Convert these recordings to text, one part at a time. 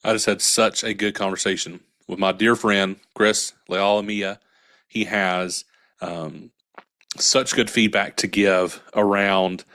I just had such a good conversation with my dear friend, Chris Lalomia. He has um, such good feedback to give around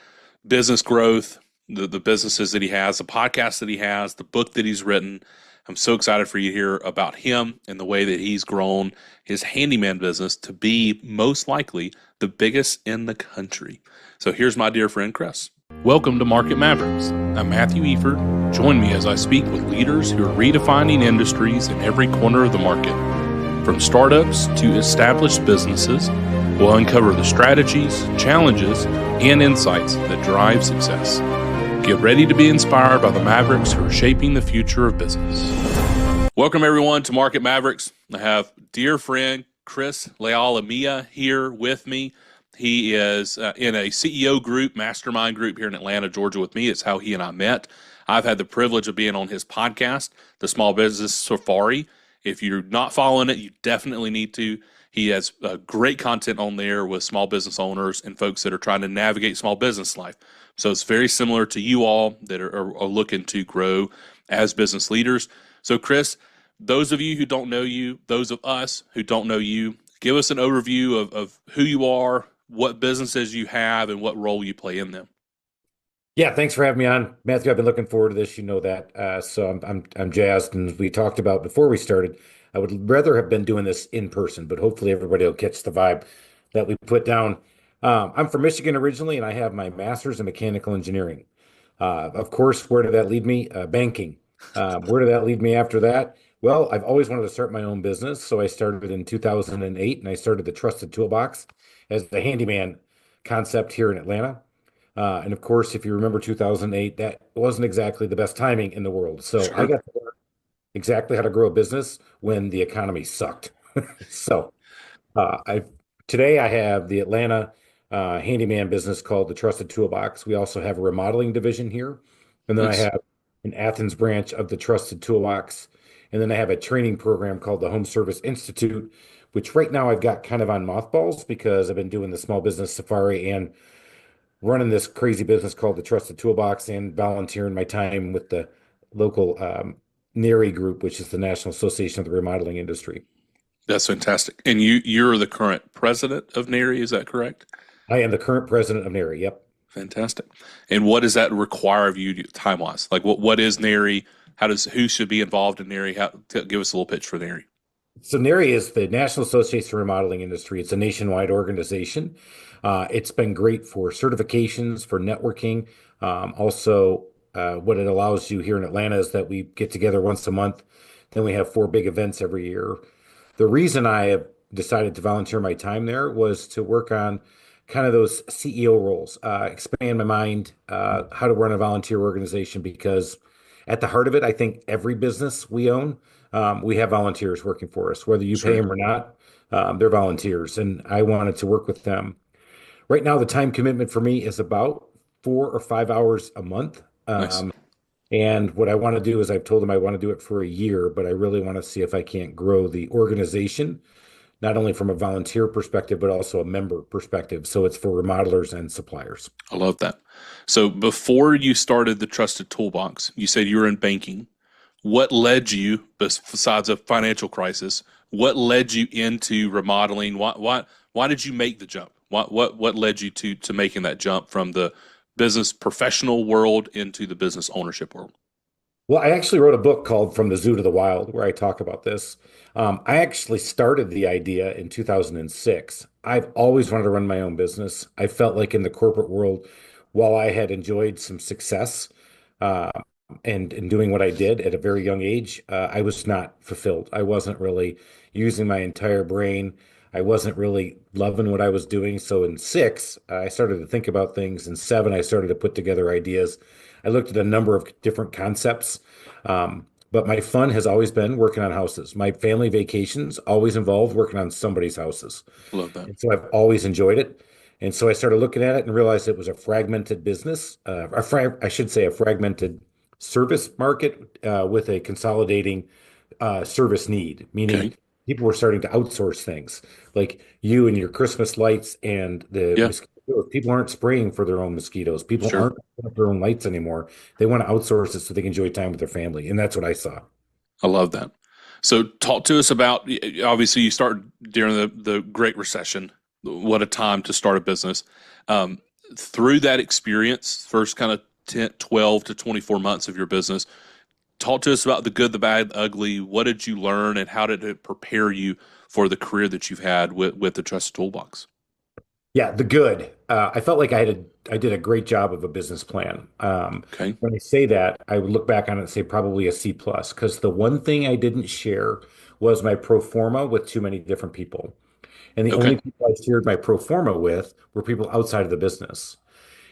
business growth, the businesses that he has, the podcast that he has, the book that he's written. I'm so excited for you to hear about him and the way that he's grown his handyman business to be most likely the biggest in the country. So here's my dear friend, Chris. Welcome to Market Mavericks. I'm Matthew Efird. Join me as I speak with leaders who are redefining industries in every corner of the market. From startups to established businesses, we'll uncover the strategies, challenges, and insights that drive success. Get ready to be inspired by the Mavericks who are shaping the future of business. Welcome, everyone, to Market Mavericks. I have dear friend Chris Lalomia here with me. He is in a CEO group, mastermind group here in Atlanta, Georgia with me. It's how he and I met. I've had the privilege of being on his podcast, The Small Business Safari. If you're not following it, you definitely need to. He has great content on there with small business owners and folks that are trying to navigate small business life. So it's very similar to you all that are looking to grow as business leaders. So Chris, those of you who don't know you, those of us who don't know you, give us an overview of who you are, what businesses you have, and what role you play in them. Yeah, thanks for having me on, Matthew. I've been looking forward to this. You know that. So I'm jazzed. And we talked about before we started, I would rather have been doing this in person, but hopefully everybody will catch the vibe that we put down. I'm from Michigan originally, and I have my master's in mechanical engineering. Of course, where did that lead me? Banking. Where did that lead me after that? Well, I've always wanted to start my own business, so I started in 2008, and I started the Trusted Toolbox as the handyman concept here in Atlanta. And of course, if you remember 2008, that wasn't exactly the best timing in the world. So I Sure. got to learn exactly how to grow a business when the economy sucked. So I today I have the Atlanta handyman business called the Trusted Toolbox. We also have a remodeling division here, and then I Nice. have an Athens branch of the Trusted Toolbox, and then I have a training program called the Home Service Institute, which right now I've got kind of on mothballs because I've been doing the small business safari and running this crazy business called the Trusted Toolbox and volunteering my time with the local NARI group, which is the National Association of the Remodeling Industry. That's fantastic. And you're the current president of NARI, is that correct? I am the current president of NARI. Yep. Fantastic. And what does that require of you time wise? Like what is NARI? Who should be involved in NARI? Give us a little pitch for NARI. So NARI is the National Association of the Remodeling Industry. It's a nationwide organization. It's been great for certifications, for networking. What it allows you here in Atlanta is that we get together once a month. Then we have four big events every year. The reason I have decided to volunteer my time there was to work on kind of those CEO roles, expand my mind, how to run a volunteer organization, because at the heart of it, I think every business we own, we have volunteers working for us, whether you pay Sure. them or not, they're volunteers. And I wanted to work with them. Right now, the time commitment for me is about 4 or 5 hours a month. Nice. And what I want to do is I've told them I want to do it for a year, but I really want to see if I can't grow the organization, not only from a volunteer perspective, but also a member perspective. So it's for remodelers and suppliers. I love that. So before you started the Trusted Toolbox, you said you were in banking. What led you, besides a financial crisis, what led you into remodeling? Why did you make the jump? What led you to making that jump from the business professional world into the business ownership world? Well, I actually wrote a book called From the Zoo to the Wild where I talk about this. I actually started the idea in 2006. I've always wanted to run my own business. I felt like in the corporate world, while I had enjoyed some success uh, and in doing what I did at a very young age, I was not fulfilled. I wasn't really using my entire brain. I wasn't really loving what I was doing. So in six, I started to think about things. In seven, I started to put together ideas. I looked at a number of different concepts. But my fun has always been working on houses. My family vacations always involved working on somebody's houses. Love that. And so I've always enjoyed it. And so I started looking at it and realized it was a fragmented business, I should say a fragmented service market with a consolidating service need, meaning Okay. people were starting to outsource things like you and your Christmas lights and the Yeah. mosquitoes. People aren't spraying for their own mosquitoes. People Sure. aren't putting up their own lights anymore. They want to outsource it so they can enjoy time with their family. And that's what I saw. I love that. So talk to us about, obviously you start during the Great Recession. What a time to start a business. Um, Through that experience, first kind of 10, 12 to 24 months of your business, talk to us about the good, the bad, the ugly. What did you learn and how did it prepare you for the career that you've had with the Trusted Toolbox? Yeah, the good. I felt like I did a great job of a business plan. Okay. When I say that, I would look back on it and say probably a C plus, because the one thing I didn't share was my pro forma with too many different people. And the Okay. only people I shared my pro forma with were people outside of the business.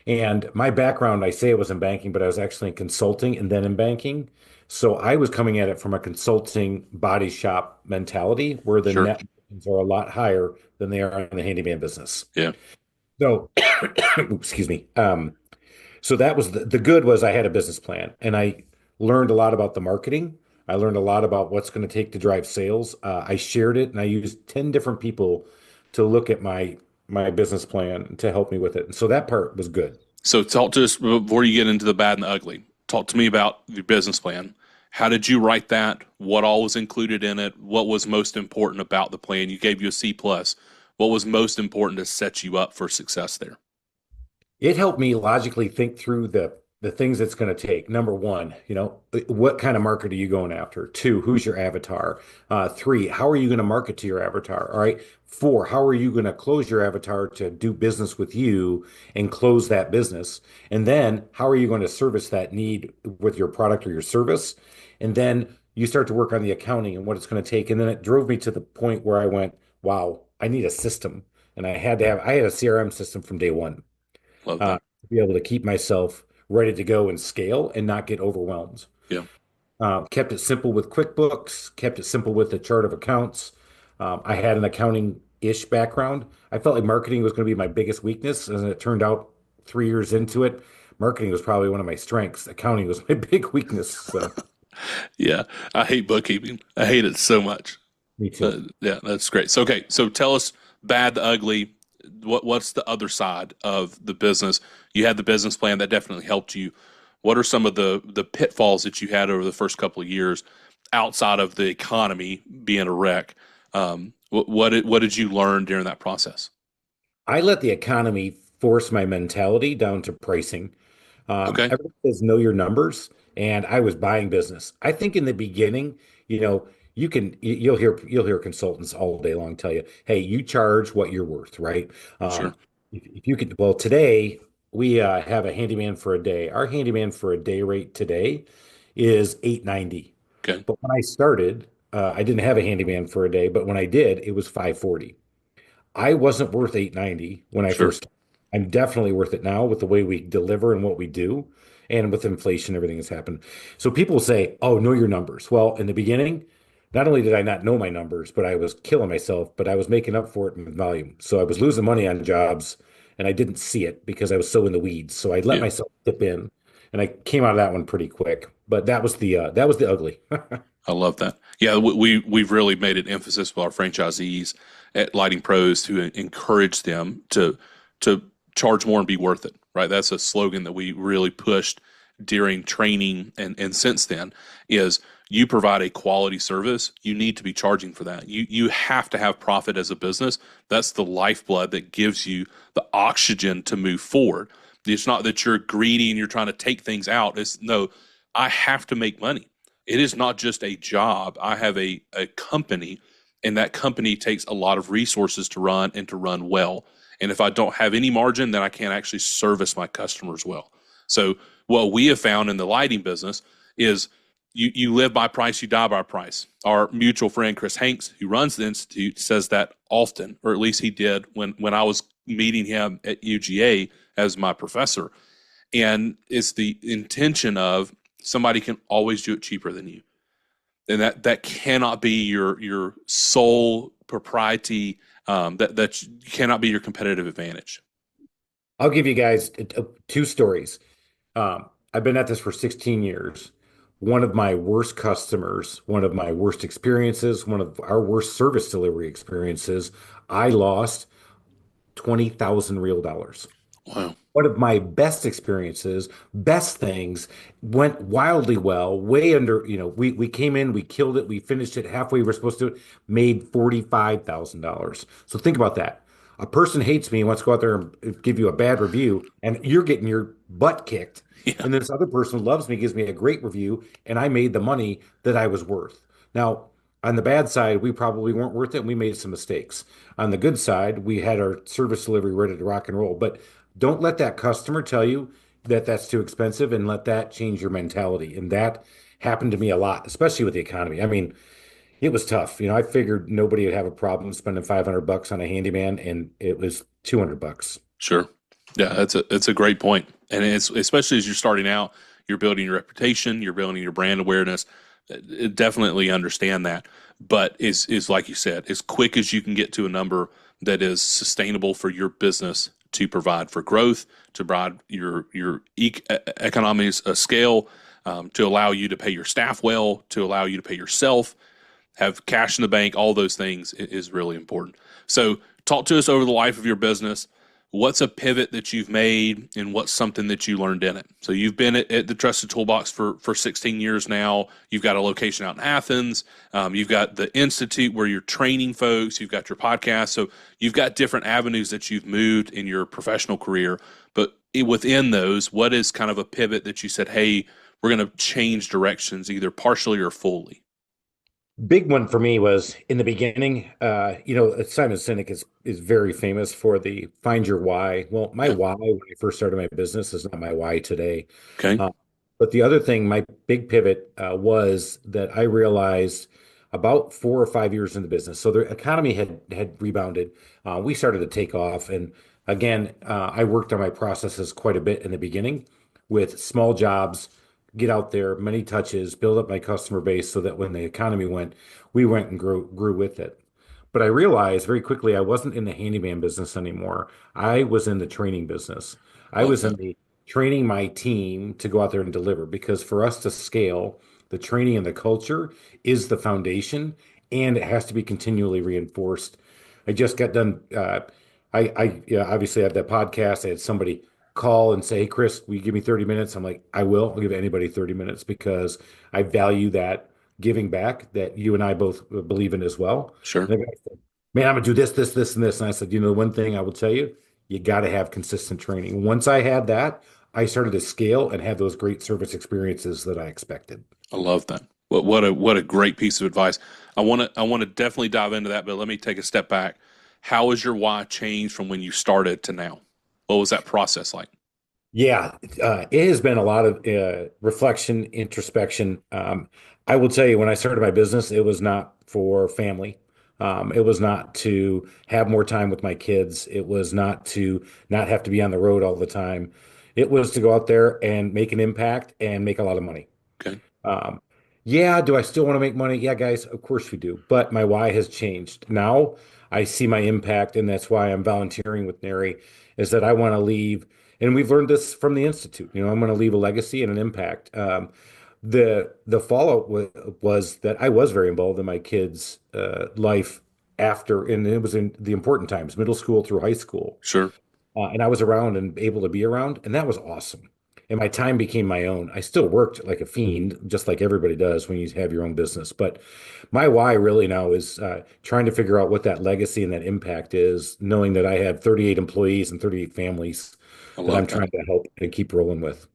And my background, I say it was in banking, but I was actually in consulting and then in banking. So I was coming at it from a consulting body shop mentality where the Sure. net margins are a lot higher than they are in the handyman business. Yeah. So, excuse me. So that was the good was I had a business plan and I learned a lot about the marketing. I learned a lot about what's going to take to drive sales. I shared it and I used 10 different people to look at my business plan to help me with it. And so that part was good. So talk to us before you get into the bad and the ugly. Talk to me about your business plan. How did you write that? What all was included in it? What was most important about the plan? You gave you a C plus. What was most important to set you up for success there? It helped me logically think through the things it's going to take. Number one, what kind of market are you going after? Two, who's your avatar? Three, how are you going to market to your avatar? All right. Four, how are you going to close your avatar to do business with you and close that business? And then how are you going to service that need with your product or your service? And then you start to work on the accounting and what it's going to take. And then it drove me to the point where I went, wow, I need a system. And I had a CRM system from day one Love that. to be able to keep myself ready to go and scale and not get overwhelmed. Yeah. Kept it simple with QuickBooks, kept it simple with the chart of accounts. I had an accounting-ish background. I felt like marketing was going to be my biggest weakness, and it turned out 3 years into it, marketing was probably one of my strengths. Accounting was my big weakness. So Yeah. I hate bookkeeping. I hate it so much. me too. Yeah, that's great. So okay, so tell us bad, the ugly. What's the other side of the business? You had the business plan that definitely helped you. What are some of the pitfalls that you had over the first couple of years outside of the economy being a wreck? What did you learn during that process? I let the economy force my mentality down to pricing. Okay, Everyone says know your numbers, and I was buying business. I think in the beginning, you'll hear consultants all day long tell you, "Hey, you charge what you're worth," right? sure. Um, if you could, well, today we have a handyman for a day. Our handyman for a day rate today is 890. Okay, But when I started, I didn't have a handyman for a day, but when I did, it was 540. I wasn't worth 890 when I sure. first. I'm definitely worth it now with the way we deliver and what we do, and with inflation, everything has happened. So people say, "Oh, know your numbers." Well, in the beginning, not only did I not know my numbers, but I was killing myself, but I was making up for it in volume. So I was losing money on jobs, and I didn't see it because I was so in the weeds. So I let Yeah, myself dip in, and I came out of that one pretty quick. But that was the ugly. I love that. Yeah, we've really made an emphasis with our franchisees at Lighting Pros to encourage them to charge more and be worth it. Right, that's a slogan that we really pushed during training and since then is you provide a quality service, you need to be charging for that. You have to have profit as a business. That's the lifeblood that gives you the oxygen to move forward. It's not that you're greedy and you're trying to take things out. It's no, I have to make money. It is not just a job. I have a company, and that company takes a lot of resources to run and to run well. And if I don't have any margin, then I can't actually service my customers well. So what we have found in the lighting business is you live by price, you die by price. Our mutual friend Chris Hanks, who runs the institute, says that often, or at least he did when I was meeting him at UGA as my professor. And it's the intention of somebody can always do it cheaper than you, and that cannot be your sole propriety. That cannot be your competitive advantage. I'll give you guys two stories. I've been at this for 16 years. One of my worst customers, one of my worst experiences, one of our worst service delivery experiences, I lost 20,000 real dollars. Wow. one of my best experiences, best things went wildly well, way under, we came in, we killed it, we finished it halfway we were supposed to, made $45,000. So think about that. A person hates me, wants to go out there and give you a bad review, and you're getting your butt kicked. Yeah, And this other person loves me, gives me a great review, and I made the money that I was worth. Now, on the bad side, we probably weren't worth it, and we made some mistakes. On the good side, we had our service delivery ready to rock and roll. But don't let that customer tell you that that's too expensive and let that change your mentality. And that happened to me a lot, especially with the economy. I mean, it was tough. I figured nobody would have a problem spending $500 on a handyman, and it was $200. sure. Yeah, that's a great point. And it's especially as you're starting out, you're building your reputation, you're building your brand awareness. Definitely understand that. But is like you said, as quick as you can get to a number that is sustainable for your business to provide for growth, to provide your economies of scale, to allow you to pay your staff well, to allow you to pay yourself, have cash in the bank, all those things is really important. So talk to us over the life of your business. What's a pivot that you've made and what's something that you learned in it? So you've been at the Trusted Toolbox for 16 years now. You've got a location out in Athens. You've got the Institute where you're training folks. You've got your podcast. So you've got different avenues that you've moved in your professional career. But within those, what is kind of a pivot that you said, hey, we're going to change directions either partially or fully? Big one for me was in the beginning. Simon Sinek is very famous for the find your why. Well, my Yeah. why when I first started my business is not my why today. Okay. Uh, but the other thing, my big pivot was that I realized about 4 or 5 years in the business. So the economy had rebounded. We started to take off, and again, I worked on my processes quite a bit in the beginning with small jobs, get out there, many touches, build up my customer base so that when the economy went, we went and grew with it. But I realized very quickly I wasn't in the handyman business anymore. I was in the training business. I Love was in that. the training my team to go out there and deliver because for us to scale, the training and the culture is the foundation and it has to be continually reinforced. I just got done. I obviously have that podcast. I had somebody call and say, "Hey, Chris, will you give me 30 minutes?" I'm like, "I will. I'll give anybody 30 minutes because I value that giving back that you and I both believe in as well." Sure. And the guy said, "Man, I'm gonna do this, this, this, and this." And I said, the one thing I will tell you, you got to have consistent training. Once I had that, I started to scale and have those great service experiences that I expected. I love that. What a great piece of advice. I want to definitely dive into that, but let me take a step back. How has your why changed from when you started to now? What was that process like? Yeah, it has been a lot of reflection, introspection. I will tell you, when I started my business, it was not for family. It was not to have more time with my kids. It was not to not have to be on the road all the time. It was to go out there and make an impact and make a lot of money. Okay. Um, yeah, do I still want to make money? Yeah, guys, of course we do. But my why has changed. Now I see my impact, and that's why I'm volunteering with NARI, is that I want to leave, and we've learned this from the Institute. I'm going to leave a legacy and an impact. The fallout was that I was very involved in my kids' life after, and it was in the important times, middle school through high school. Sure. And I was around and able to be around, and that was awesome. And my time became my own. I still worked like a fiend, just like everybody does when you have your own business. But my why really now is trying to figure out what that legacy and that impact is, knowing that I have 38 employees and 38 families I that I'm love that. trying to help and keep rolling with.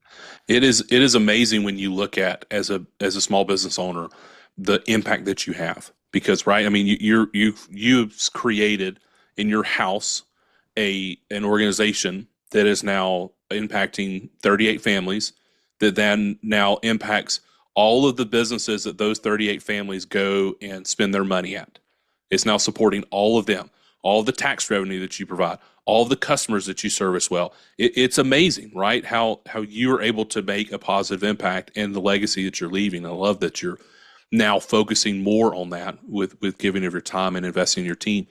It is amazing when you look at as a small business owner the impact that you have because right I mean you've created in your house a an organization that is now impacting 38 families that then now impacts all of the businesses that those 38 families go and spend their money at. It's now supporting all of them, all of the tax revenue that you provide, all of the customers that you service well. It's amazing, right? How you are able to make a positive impact and the legacy that you're leaving. I love that you're now focusing more on that with giving of your time and investing in your team.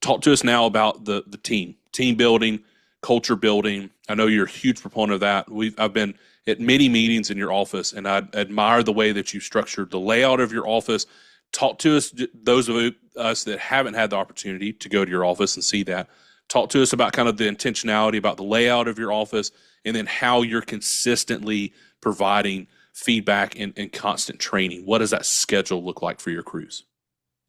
Talk to us now about the team building, culture building. I know you're a huge proponent of that. I've been at many meetings in your office, and I admire the way that you structured the layout of your office. Talk to us, those of us that haven't had the opportunity to go to your office and see that. Talk to us about kind of the intentionality about the layout of your office and then how you're consistently providing feedback and constant training. What does that schedule look like for your crews?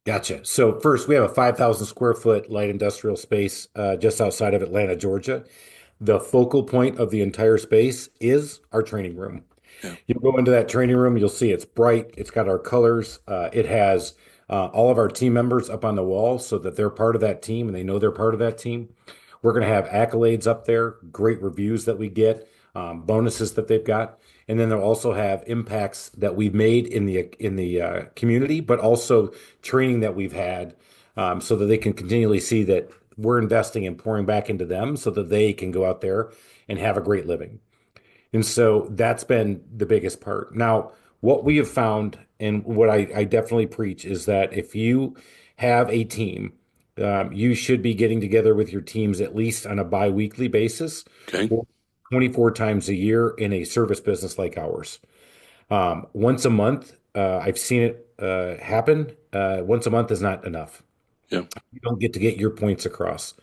Gotcha. So first, we have a 5,000 square foot light industrial space just outside of Atlanta, Georgia. The focal point of the entire space is our training room. Yeah. You go into that training room, you'll see it's bright. It's got our colors. It has all of our team members up on the wall so that they're part of that team and they know they're part of that team. We're going to have accolades up there, great reviews that we get, bonuses that they've got, and then they'll also have impacts that we've made in the community, but also training that we've had, so that they can continually see that we're investing and pouring back into them, so that they can go out there and have a great living. And so that's been the biggest part. Now, what we have found and what I definitely preach is that if you have a team, you should be getting together with your teams at least on a bi-weekly basis Okay. or 24 times a year in a service business like ours. Once a month, I've seen it happen. Once a month is not enough. Yeah. You don't get to get your points across.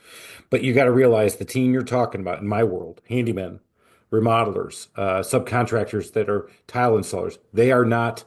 But you got to realize the team you're talking about in my world, handymen, remodelers, subcontractors that are tile installers, they are not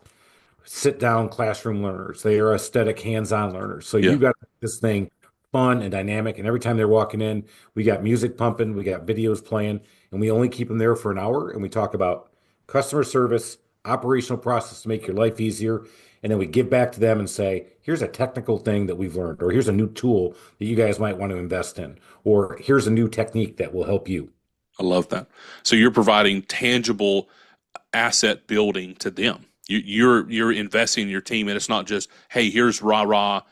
sit down classroom learners. They are aesthetic, hands-on learners. So Yeah. you got this thing fun and dynamic. And every time they're walking in, we got music pumping, we got videos playing, and we only keep them there for an hour. And we talk about customer service, operational process to make your life easier. And then we give back to them and say, here's a technical thing that we've learned, or here's a new tool that you guys might want to invest in, or here's a new technique that will help you. I love that. So you're providing tangible asset building to them. You're investing in your team, and it's not just, hey, here's rah rah,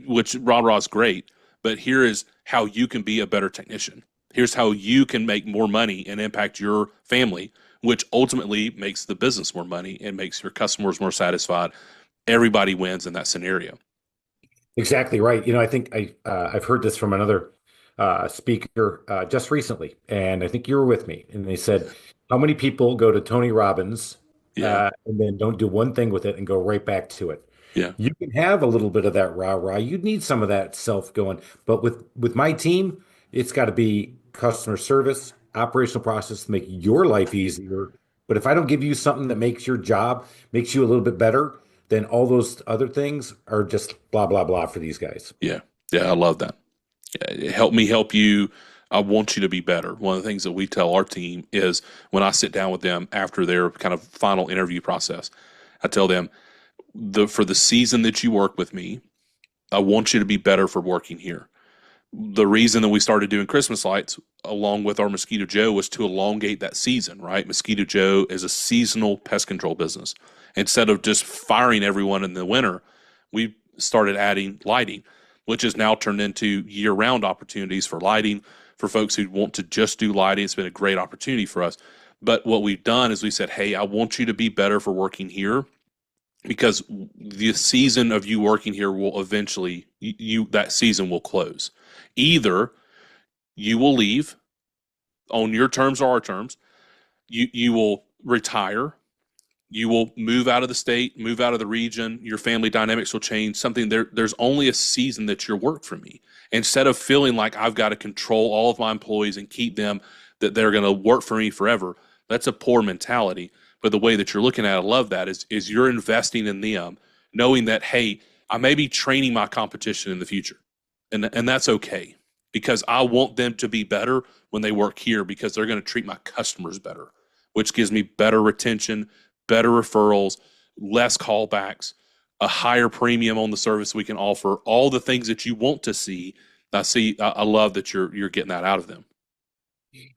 which rah rah is great, but here is how you can be a better technician. Here's how you can make more money and impact your family, which ultimately makes the business more money and makes your customers more satisfied. Everybody wins in that scenario. Exactly right. I think I've heard this from another speaker just recently, and I think you were with me. And they said, "How many people go to Tony Robbins Yeah, and then don't do one thing with it and go right back to it?" yeah, You can have a little bit of that rah rah. You need some of that self going, but with my team, it's got to be customer service, operational process to make your life easier. But if I don't give you something that makes your job makes you a little bit better, then all those other things are just blah blah blah for these guys. yeah, yeah. I love that. Yeah, help me help you. I want you to be better. One of the things that we tell our team is when I sit down with them after their kind of final interview process, I tell them for the season that you work with me, I want you to be better for working here. The reason that we started doing Christmas lights along with our Mosquito Joe was to elongate that season, right? Mosquito Joe is a seasonal pest control business. Instead of just firing everyone in the winter, we started adding lighting, which has now turned into year-round opportunities for lighting for folks who want to just do lighting. It's been a great opportunity for us. But what we've done is we said, hey, I want you to be better for working here because the season of you working here will eventually that season will close. Either you will leave on your terms or our terms, you will retire, you will move out of the state, move out of the region, your family dynamics will change. There's only a season that you're work for me. Instead of feeling like I've got to control all of my employees and keep them that they're going to work for me forever, that's a poor mentality. But the way that you're looking at it, I love that, is you're investing in them, knowing that, hey, I may be training my competition in the future. And that's okay because I want them to be better when they work here because they're going to treat my customers better, which gives me better retention, better referrals, less callbacks, a higher premium on the service we can offer, all the things that you want to see. I love that you're getting that out of them.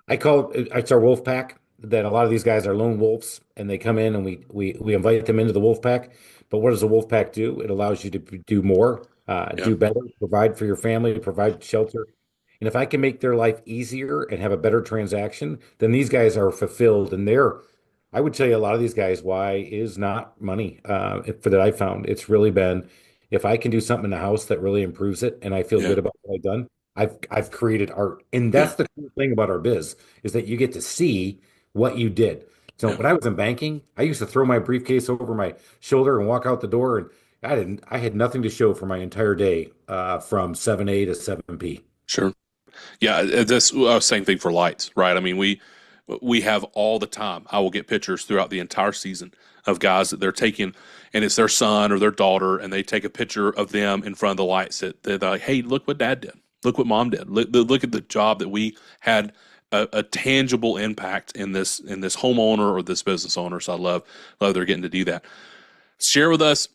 I call it's our wolf pack. That a lot of these guys are lone wolves, and they come in and we invite them into the wolf pack. But what does the wolf pack do? It allows you to do more, Yeah, do better, provide for your family, provide shelter. And if I can make their life easier and have a better transaction, then these guys are fulfilled. And I would tell you a lot of these guys why is not money. For that I found it's really been if I can do something in the house that really improves it, and I feel yeah, good about what I've done. I've created art, and yeah, that's the cool thing about our biz is that you get to see what you did. So yeah. when I was in banking, I used to throw my briefcase over my shoulder and walk out the door, and I had nothing to show for my entire day from 7A to 7P. Sure. Yeah, this same thing for lights, right? I mean, we have all the time. I will get pictures throughout the entire season of guys that they're taking, and it's their son or their daughter, and they take a picture of them in front of the lights. That they're like, "Hey, look what Dad did. Look what Mom did. Look at the job that we had a tangible impact in this homeowner or this business owner." So I love they're getting to do that. Share with us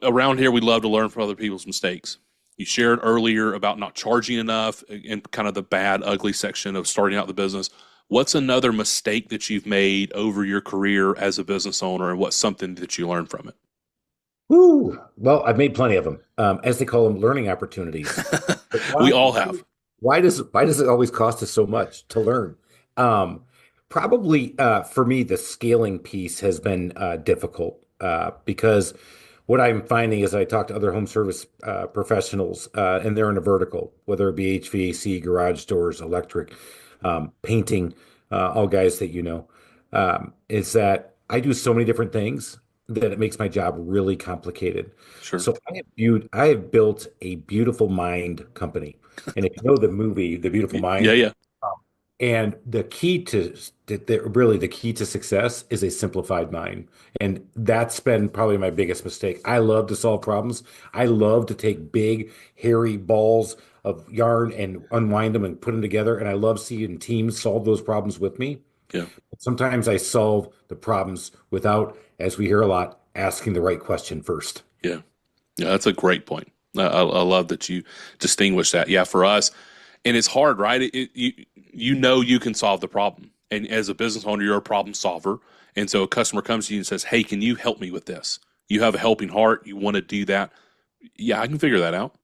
around here. We love to learn from other people's mistakes. You shared earlier about not charging enough in kind of the bad, ugly section of starting out the business. What's another mistake that you've made over your career as a business owner, and what's something that you learned from Woo. Well, I've made plenty of them, as they call them, learning opportunities. it? But We why, all why, have. why does it always cost us so much to learn? Um, Probably for me, the scaling piece has been difficult because what I'm finding is I talk to other home service professionals, and they're in a vertical, whether it be HVAC, garage doors, electric, painting, all guys that you know, is that I do so many different things that it makes my job really complicated. Sure. So I have built a beautiful mind company. And if you know the movie, The Beautiful Yeah, Mind, yeah, and the key to really the key to success is a simplified mind. And that's been probably my biggest mistake. I love to solve problems. I love to take big, hairy balls of yarn and unwind them and put them together. And I love seeing teams solve those problems with me. yeah, Sometimes I solve the problems without, as we hear a lot, asking the right question first. yeah. Yeah, that's a great point. I love that you distinguish that. Yeah, for us, and it's hard, right? You know you can solve the problem, and as a business owner, you're a problem solver, and so a customer comes to you and says, "Hey, can you help me with this? You have a helping heart. You want to do that? Yeah, I can figure that out."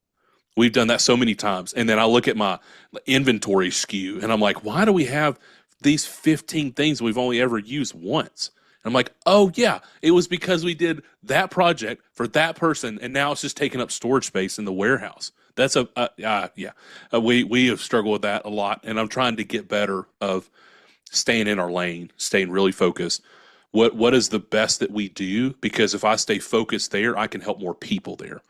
We've done that so many times, and then I look at my inventory SKU, and I'm like, "Why do we have these 15 things we've only ever used once?" I'm like, oh yeah, it was because we did that project for that person, and now it's just taking up storage space in the warehouse. That's yeah. We have struggled with that a lot, and I'm trying to get better of staying in our lane, staying really focused. What is the best that we do? Because if I stay focused there, I can help more people there.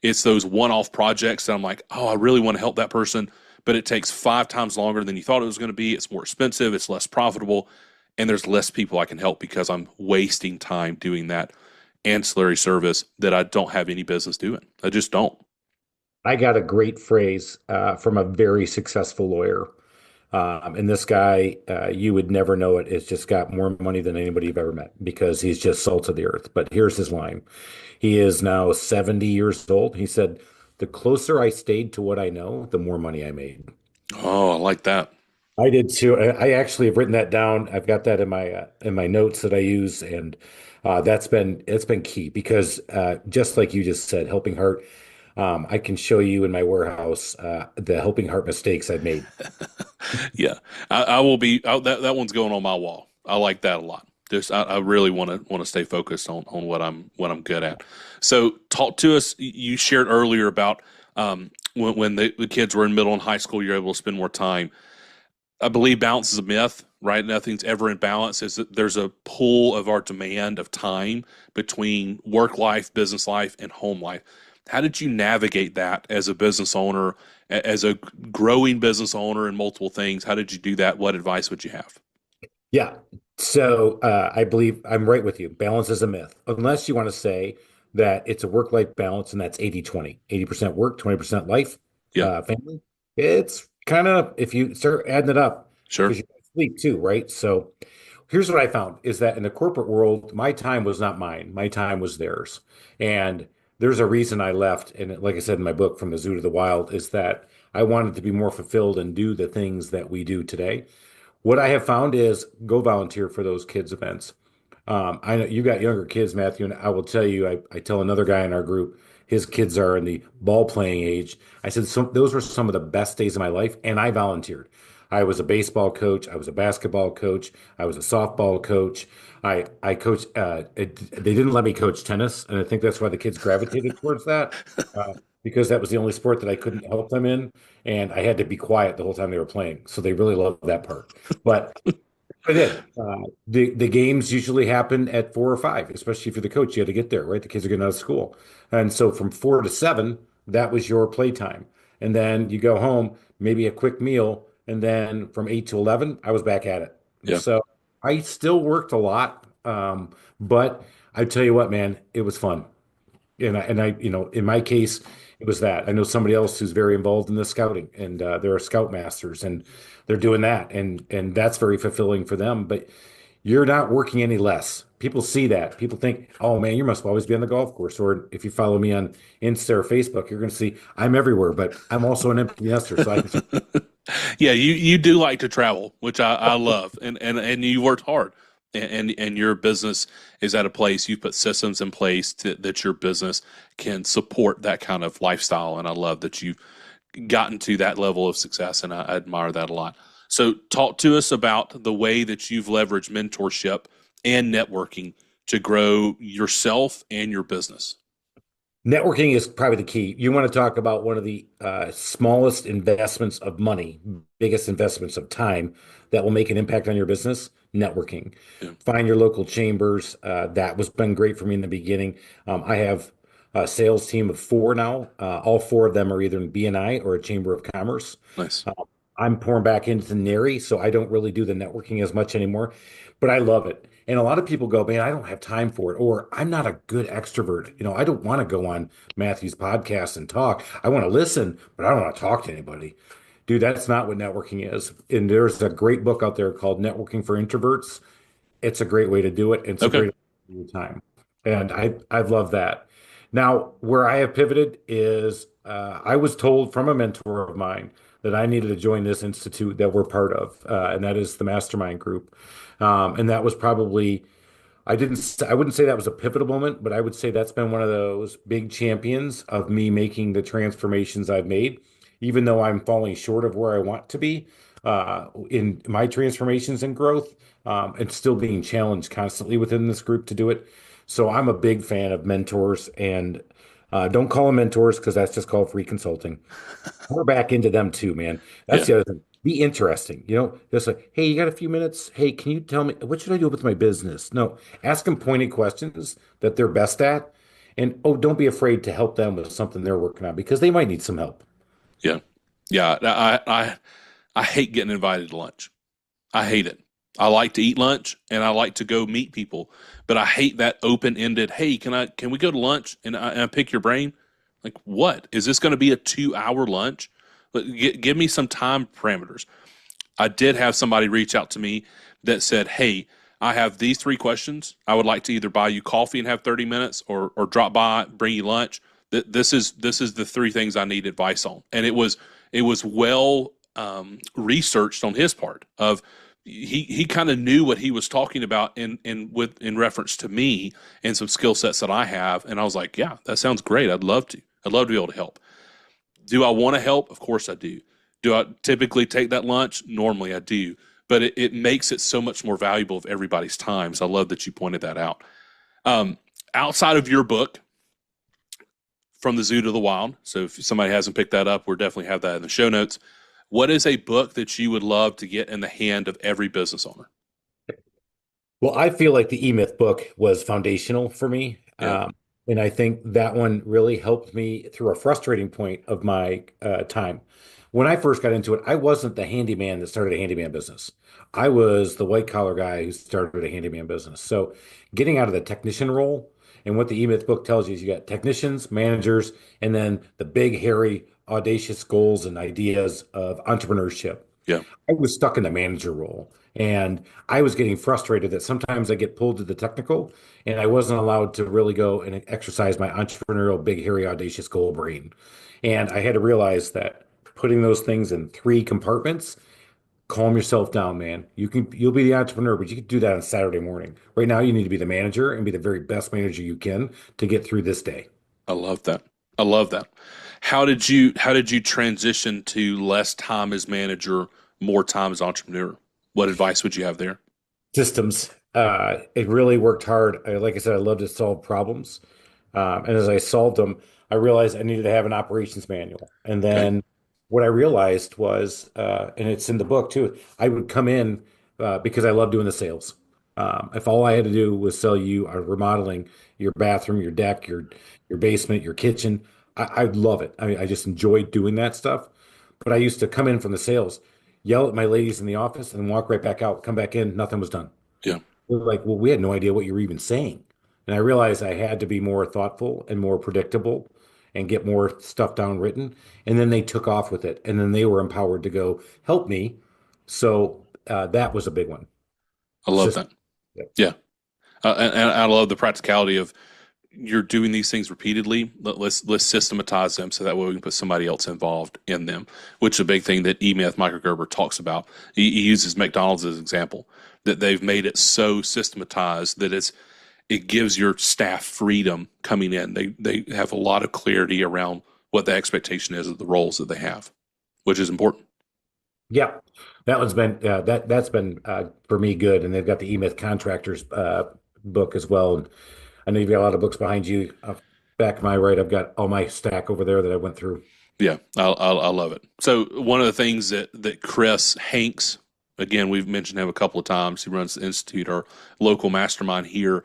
It's those one-off projects that I'm like, oh, I really want to help that person, but it takes 5 times longer than you thought it was going to be. It's more expensive. It's less profitable, and there's less people I can help because I'm wasting time doing that ancillary service that I don't have any business doing. I just don't. I got a great phrase from a very successful lawyer. And this guy, you would never know it, has just got more money than anybody you've ever met because he's just salt of the earth. But here's his line. He is now 70 years old. He said, "The closer I stayed to what I know, the more money I made." Oh, I like that. I did too. I actually have written that down. I've got that in my notes that I use, and it's been key because just like you just said, helping heart. I can show you in my warehouse the helping heart mistakes I've made. Yeah, I will be. That one's going on my wall. I like that a lot. Just I really want to stay focused on what I'm good at. So talk to us. You shared earlier about when the kids were in middle and high school, you're able to spend more time. I believe balance is a myth, right? Nothing's ever in balance. Is that there's a pull of our demand of time between work life, business life, and home life. How did you navigate that as a business owner, as a growing business owner in multiple things? How did you do that? What advice would you have? Yeah. So I believe I'm right with you. Balance is a myth, unless you want to say that it's a work-life balance and that's 80/20, 80% work, 20% life, Yeah, family. It's kind of, if you start adding it up, sure. because you sleep too, right? So here's what I found is that in the corporate world, my time was not mine. My time was theirs. And there's a reason I left. And like I said in my book, From the Zoo to the Wild, is that I wanted to be more fulfilled and do the things that we do today. What I have found is go volunteer for those kids' events. I know you got younger kids, Matthew, and I will tell you, I tell another guy in our group, his kids are in the ball playing age. I said, those were some of the best days of my life, and I volunteered. I was a baseball coach, I was a basketball coach, I was a softball coach. I coached. They didn't let me coach tennis, and I think that's why the kids gravitated towards that, because that was the only sport that I couldn't help them in, and I had to be quiet the whole time they were playing. So they really loved that part. But I did. The games usually happen at 4 or 5, especially if you're the coach. You had to get there, right? The kids are getting out of school, and so from 4 to 7, that was your playtime. and then you go home, maybe a quick meal, and then from 8 to 11, I was back at it. Yeah. So I still worked a lot, but I tell you what, man, it was fun. In my case, it was that. I know somebody else who's very involved in the scouting, and they're scoutmasters, and they're doing that, and that's very fulfilling for them. But you're not working any less. People see that. People think, "Oh man, you must always be on the golf course." Or if you follow me on Insta or Facebook, you're going to see I'm everywhere, but I'm also an empty nester, so I can. Yeah, you do like to travel, which I love, and you worked hard, and your business is at a place you've put systems in place that your business can support that kind of lifestyle, and I love that you've gotten to that level of success, and I admire that a lot. So, talk to us about the way that you've leveraged mentorship and networking to grow yourself and your business. Networking is probably the key. You want to talk about one of the smallest investments of money, biggest investments of time that will make an impact on your business? Networking. Yeah. Find your local chambers. That was been great for me in the beginning. I have a sales team of four now. All four of them are either in BNI or a chamber of commerce. Nice. Uh, I'm pouring back into NARI, so I don't really do the networking as much anymore, but I love it. And a lot of people go, man, I don't have time for it, or I'm not a good extrovert. I don't want to go on Matthew's podcast and talk. I want to listen, but I don't want to talk to anybody. Dude, that's not what networking is. And there's a great book out there called Networking for Introverts. It's a great way to do it. And it's a Okay. great time. And I've loved that. Now, where I have pivoted is I was told from a mentor of mine that I needed to join this institute that we're part of, and that is the mastermind group. And that was probably I wouldn't say that was a pivotal moment, but I would say that's been one of those big champions of me making the transformations I've made, even though I'm falling short of where I want to be in my transformations and growth, and still being challenged constantly within this group to do it. So I'm a big fan of mentors, and don't call them mentors because that's just called free consulting. We're back into them too, man. That's Yeah. the other thing. Be interesting. Just like, hey, you got a few minutes? Hey, can you tell me what should I do with my business? No, ask them pointed questions that they're best at. And oh, don't be afraid to help them with something they're working on because they might need some help. Yeah. Yeah. I hate getting invited to lunch. I hate it. I like to eat lunch and I like to go meet people, but I hate that open-ended, hey, can we go to lunch and I pick your brain? Like, what? Is this going to be a 2 hour lunch? Give me some time parameters. I did have somebody reach out to me that said, hey, I have these three questions. I would like to either buy you coffee and have 30 minutes or drop by, bring you lunch. This is the three things I need advice on. And it was well researched on his part of he kind of knew what he was talking about in reference to me and some skill sets that I have. And I was like, yeah, that sounds great. I'd love to. I'd love to be able to help. Do I want to help? Of course I do. Do I typically take that lunch? Normally I do. But it makes it so much more valuable of everybody's time. So I love that you pointed that out. Um, Outside of your book, From the Zoo to the Wild, so if somebody hasn't picked that up, we'll definitely have that in the show notes. What is a book that you would love to get in the hand of every business owner? Well, I feel like the E-Myth book was foundational for me. Yeah. And I think that one really helped me through a frustrating point of my time. When I first got into it, I wasn't the handyman that started a handyman business. I was the white collar guy who started a handyman business. So getting out of the technician role and what the E-Myth book tells you is you got technicians, managers, and then the big, hairy, audacious goals and ideas of entrepreneurship. Yeah. I was stuck in the manager role and I was getting frustrated that sometimes I get pulled to the technical and I wasn't allowed to really go and exercise my entrepreneurial, big, hairy, audacious goal brain. And I had to realize that putting those things in three compartments, calm yourself down, man. You'll be the entrepreneur, but you can do that on Saturday morning. Right now, you need to be the manager and be the very best manager you can to get through this day. I love that. I love that. How did you transition to less time as manager, more time as entrepreneur? What advice would you have there? Systems. It really worked hard. Like I said, I love to solve problems. And as I solved them, I realized I needed to have an operations manual. And Okay. then what I realized was, and it's in the book too, I would come in because I love doing the sales. If all I had to do was sell you remodeling your bathroom, your deck, your basement, your kitchen, I love it. I mean, I just enjoy doing that stuff. But I used to come in from the sales, yell at my ladies in the office, and walk right back out, come back in, nothing was done. Yeah, They're like, well, we had no idea what you were even saying. And I realized I had to be more thoughtful and more predictable and get more stuff down written. And then they took off with it. And then they were empowered to go help me. So that was a big one. I love System. that. Yeah. And I love the practicality of you're doing these things repeatedly. Let's systematize them so that way we can put somebody else involved in them, which is a big thing that E-Myth Michael Gerber talks about. He uses McDonald's as an example, that they've made it so systematized that it gives your staff freedom coming in. They have a lot of clarity around what the expectation is of the roles that they have, which is important. Yeah, that one's been that's been for me good, and they've got the E-Myth Contractors book as well. And I know you've got a lot of books behind you. Back of my right, I've got all my stack over there that I went through. Yeah, I love it. So one of the things that Chris Hanks, again, we've mentioned him a couple of times. He runs the Institute, our local mastermind here.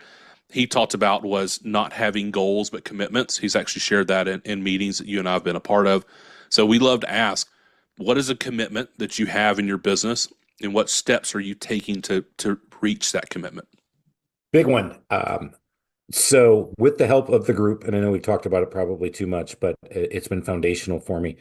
He talked about was not having goals but commitments. He's actually shared that in meetings that you and I have been a part of. So we love to ask, what is a commitment that you have in your business, and what steps are you taking to reach that commitment? Big one. So with the help of the group, and I know we talked about it probably too much, but it's been foundational for me.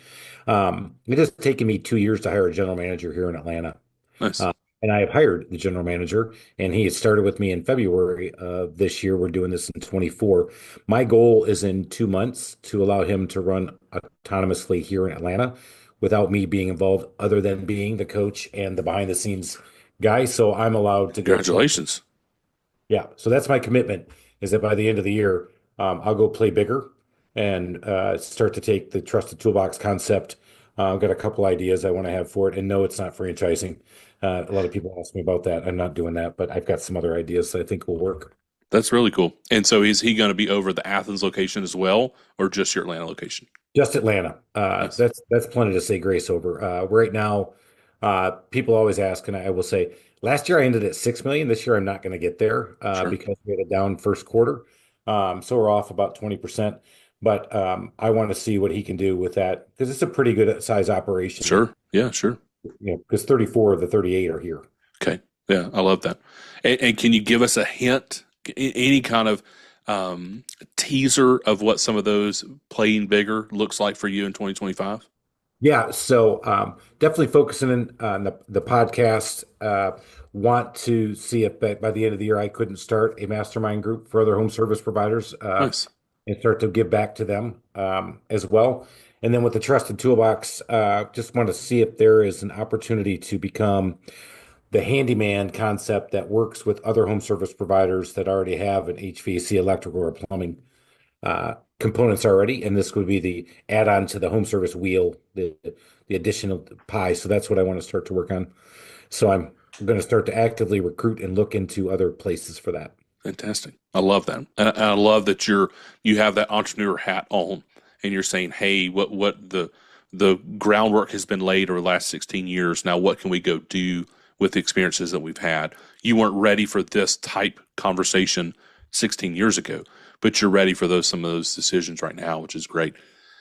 It has taken me 2 years to hire a general manager here in Atlanta. Nice. And I have hired the general manager, and he had started with me in February of this year. We're doing this in 24. My goal is in 2 months to allow him to run autonomously here in Atlanta without me being involved, other than being the coach and the behind the scenes guy. So I'm allowed to go play. Congratulations. Yeah. So that's my commitment, is that by the end of the year, I'll go play bigger and start to take the Trusted Toolbox concept. I've got a couple ideas I want to have for it. And no, it's not franchising. A lot of people ask me about that. I'm not doing that, but I've got some other ideas that I think will work. That's really cool. And so is he going to be over the Athens location as well, or just your Atlanta location? Just Atlanta. Nice. That's plenty to say grace over. Right now, people always ask, and I will say, last year I ended at 6 million. This year I'm not going to get there Sure. because we had a down first quarter. So we're off about 20%. But I want to see what he can do with that, because it's a pretty good size operation. Sure. Yeah, sure. Because 34 of the 38 are here. Okay. Yeah, I love that. And can you give us a hint, any kind of teaser of what some of those playing bigger looks like for you in 2025? Yeah, so definitely focusing on the podcast. Want to see if by the end of the year I couldn't start a mastermind group for other home service providers Nice. and start to give back to them as well. And then with the Trusted Toolbox, just want to see if there is an opportunity to become the handyman concept that works with other home service providers that already have an HVAC, electrical, or plumbing components already, and this would be the add-on to the home service wheel, the additional pie. So that's what I want to start to work on. So I'm going to start to actively recruit and look into other places for that. Fantastic. I love that. And I love that you have that entrepreneur hat on and you're saying, hey, what the groundwork has been laid over the last 16 years. Now what can we go do with the experiences that we've had? You weren't ready for this type conversation 16 years ago, but you're ready for some of those decisions right now, which is great.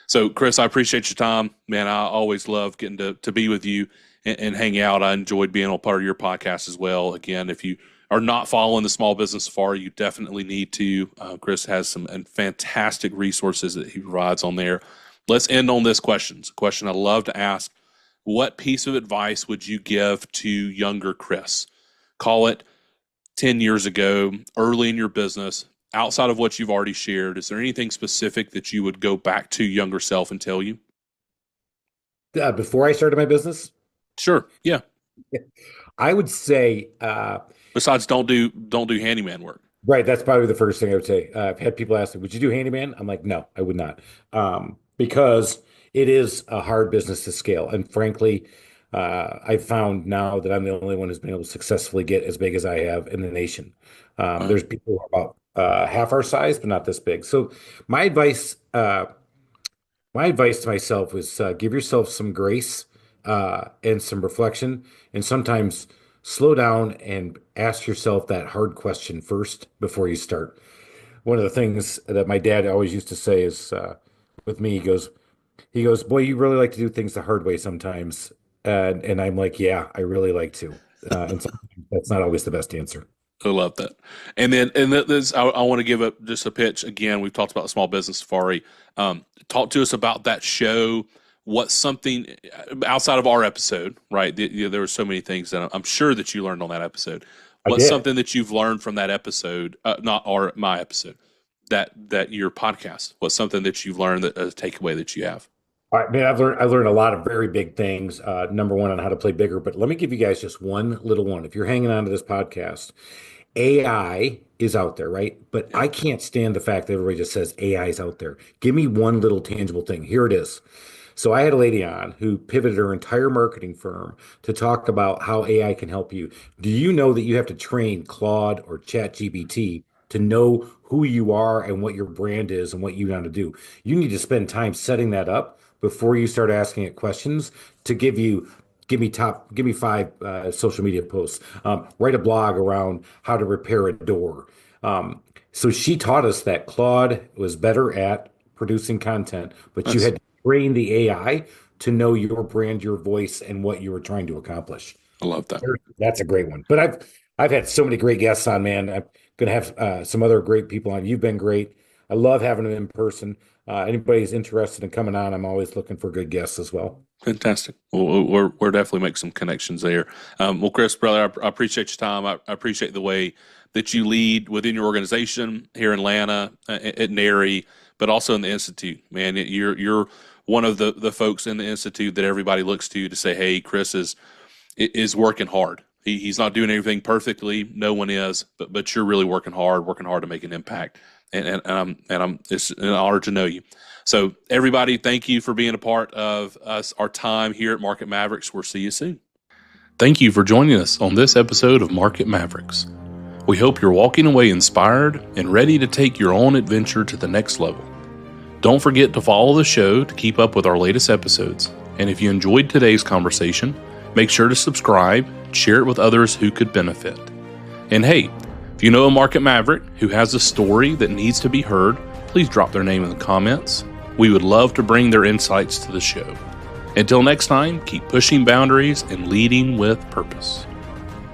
So, Chris, I appreciate your time, man. I always love getting to be with you and hang out. I enjoyed being a part of your podcast as well. Again, if you are not following the Small Business Safari, you definitely need to. Chris has some fantastic resources that he provides on there. Let's end on this question. It's a question I love to ask. What piece of advice would you give to younger Chris? Call it 10 years ago, early in your business, outside of what you've already shared. Is there anything specific that you would go back to younger self and tell you? Before I started my business, Sure. Yeah. I would say, Besides, don't do handyman work. right, that's probably the first thing I would say. I've had people ask me, would you do handyman? I'm like, no, I would not. Because it is a hard business to scale. And frankly, I've found now that I'm the only one who's been able to successfully get as big as I have in the nation. Wow. There's people who are about half our size, but not this big. So my advice, uh, my advice to myself is give yourself some grace and some reflection, and sometimes slow down and ask yourself that hard question first before you start. One of the things that my dad always used to say is, with me. He goes, boy, you really like to do things the hard way sometimes. And I'm like, yeah, I really like to. And sometimes that's not always the best answer. I love that. I want to give up just a pitch again. We've talked about the small business safari. Talk to us about that show. What's something outside of our episode, right? There were so many things that I'm sure that you learned on that episode. I What's did. something that you've learned from that episode, not our my episode, that your podcast? What's something that you've learned that a takeaway that you have? All right, man, I've learned a lot of very big things. Number one on how to play bigger, but let me give you guys just one little one. If you're hanging on to this podcast, AI is out there, right? But Yeah. I can't stand the fact that everybody just says AI is out there. Give me one little tangible thing. Here it is. So I had a lady on who pivoted her entire marketing firm to talk about how AI can help you. Do you know that you have to train Claude or ChatGPT to know who you are and what your brand is and what you want to do? You need to spend time setting that up before you start asking it questions to give me five social media posts, write a blog around how to repair a door. So she taught us that Claude was better at producing content, but you Nice. had to train the AI to know your brand, your voice, and what you were trying to accomplish. I love that. That's a great one. But I've had so many great guests on, man. I'm gonna have some other great people on. You've been great. I love having them in person. Anybody's interested in coming on, I'm always looking for good guests as well. Fantastic. Well, we're definitely make some connections there. Well, Chris, brother, I appreciate your time. I appreciate the way that you lead within your organization here in Atlanta, at NARI, but also in the Institute. Man, you're one of the folks in the Institute that everybody looks to say, "Hey, Chris is working hard. He's not doing everything perfectly. No one is, but you're really working hard to make an impact." And I'm it's an honor to know you. So everybody, thank you for being a part of our time here at Market Mavericks. We'll see you soon. Thank you for joining us on this episode of Market Mavericks. We hope you're walking away inspired and ready to take your own adventure to the next level. Don't forget to follow the show to keep up with our latest episodes. And if you enjoyed today's conversation, make sure to subscribe, share it with others who could benefit. And hey, if you know a market maverick who has a story that needs to be heard, please drop their name in the comments. We would love to bring their insights to the show. Until next time, keep pushing boundaries and leading with purpose.